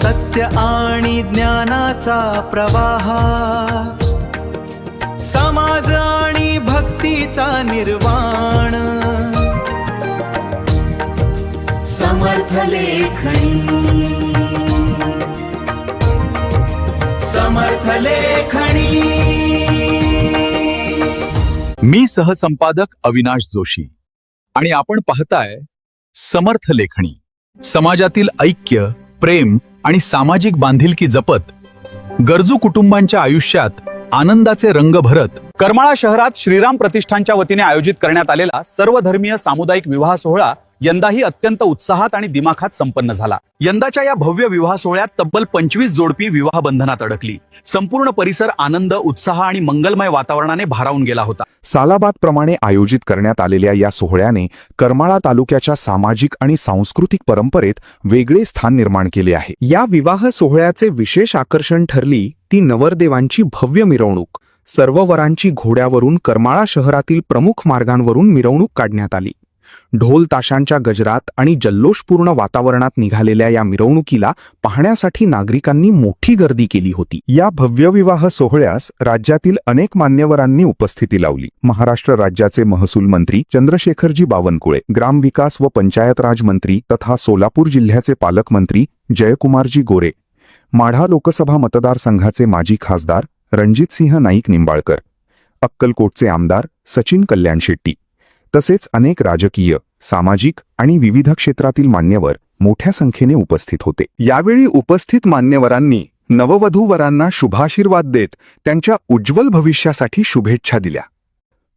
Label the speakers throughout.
Speaker 1: सत्य आणि ज्ञानाचा प्रवाह, समाज आणि भक्तीचा निर्वाण। समर्थ लेखणी, समर्थ लेखणी।
Speaker 2: मी सहसंपादक अविनाश जोशी आणि आपण पाहताय समर्थ लेखणी। समाजातील ऐक्य, प्रेम आणि सामाजिक बांधिलकी जपत गरजू कुटुंबांच्या आयुष्यात आनंदाचे रंग भरत करमाळा शहरात श्रीराम प्रतिष्ठानच्या वतीने आयोजित करण्यात आलेला सर्वधर्मीय सामुदायिक विवाह सोहळा यंदाही अत्यंत उत्साहात आणि दिमाखात संपन्न झाला। यंदाच्या या भव्य विवाह सोहळ्यात तब्बल 25 जोडपी विवाह बंधनात अडकली। संपूर्ण परिसर आनंद, उत्साह आणि मंगलमय वातावरणाने भारावून गेला होता।
Speaker 3: सालाबाद प्रमाणे आयोजित करण्यात आलेल्या या सोहळ्याने करमाळा तालुक्याच्या सामाजिक आणि सांस्कृतिक परंपरेत वेगळे स्थान निर्माण केले आहे। या विवाह सोहळ्याचे विशेष आकर्षण ठरली ती नवरदेवांची भव्य मिरवणूक। सर्व वरांची घोड्यावरून करमाळा शहरातील प्रमुख मार्गांवरून मिरवणूक काढण्यात आली। ढोल ताशांच्या गजरात आणि जल्लोषपूर्ण वातावरणात निघालेल्या या मिरवणुकीला पाहण्यासाठी नागरिकांनी मोठी गर्दी केली होती। या भव्य विवाह सोहळ्यास राज्यातील अनेक मान्यवरांनी उपस्थिती लावली। महाराष्ट्र राज्याचे महसूल मंत्री चंद्रशेखरजी बावनकुळे, ग्रामविकास व पंचायत राज मंत्री तथा सोलापूर जिल्ह्याचे पालकमंत्री जयकुमारजी गोरे, माढा लोकसभा मतदारसंघाचे माजी खासदार रणजितसिंह नाईक निंबाळकर, अक्कलकोटचे आमदार सचिन कल्याण शेट्टी तसेच अनेक राजकीय, सामाजिक आणि विविध क्षेत्रातील मान्यवर मोठ्या संख्येने उपस्थित होते। यावेळी उपस्थित मान्यवरांनी नववधूवरांना शुभाशीर्वाद देत त्यांच्या उज्ज्वल भविष्यासाठी शुभेच्छा दिल्या।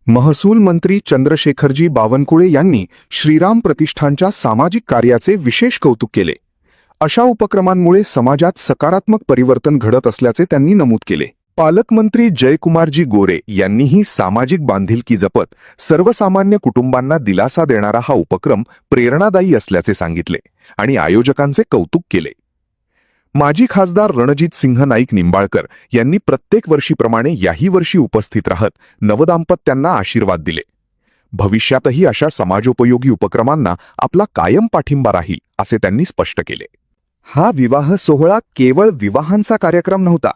Speaker 3: महसूल मंत्री चंद्रशेखरजी बावनकुळे यांनी श्रीराम प्रतिष्ठानच्या सामाजिक कार्याचे विशेष कौतुक केले। अशा उपक्रमांमुळे समाजात सकारात्मक परिवर्तन घडत असल्याचे त्यांनी नमूद केले। पालकमंत्री जयकुमारजी गोरे यांनीही सामाजिक बांधिलकी जपत सर्वसामान्य कुटुंबांना दिलासा देणारा हा उपक्रम प्रेरणादायी असल्याचे सांगितले आणि आयोजकांचे कौतुक केले। माजी खासदार रणजितसिंह नाईक निंबाळकर यांनी प्रत्येक वर्षीप्रमाणे याही वर्षी उपस्थित राहत नवदाम्पत्यांना आशीर्वाद दिले। भविष्यातही अशा समाजोपयोगी उपक्रमांना आपला कायम पाठिंबा राहील असे त्यांनी स्पष्ट केले। हा विवाह सोहळा केवळ विवाहांचा कार्यक्रम नव्हता,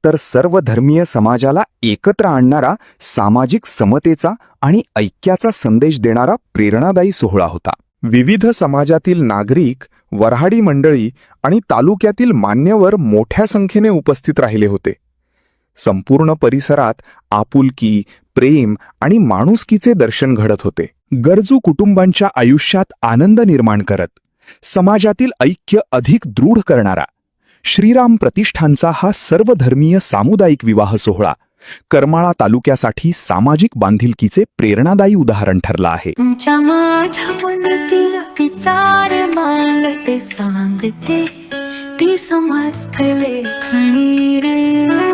Speaker 3: तर सर्व धर्मीय समाजाला एकत्र आणणारा, सामाजिक समतेचा आणि ऐक्याचा संदेश देणारा प्रेरणादायी सोहळा होता। विविध समाजातील नागरिक, वऱ्हाडी मंडळी आणि तालुक्यातील मान्यवर मोठ्या संख्येने उपस्थित राहिले होते। संपूर्ण परिसरात आपुलकी, प्रेम आणि माणुसकीचे दर्शन घडत होते। गरजू कुटुंबांच्या आयुष्यात आनंद निर्माण करत समाजातील ऐक्य अधिक दृढ करणारा श्रीराम प्रतिष्ठानचा हा सर्वधर्मीय सामुदायिक विवाह सोहळा करमाळा तालुक्यासाठी सामाजिक बांधिलकीचे प्रेरणादायी उदाहरण ठरला आहे।
Speaker 4: तुमच्या माझ्या मनातील विचार मांडते सांगते ती समर्थ लेखणी रे।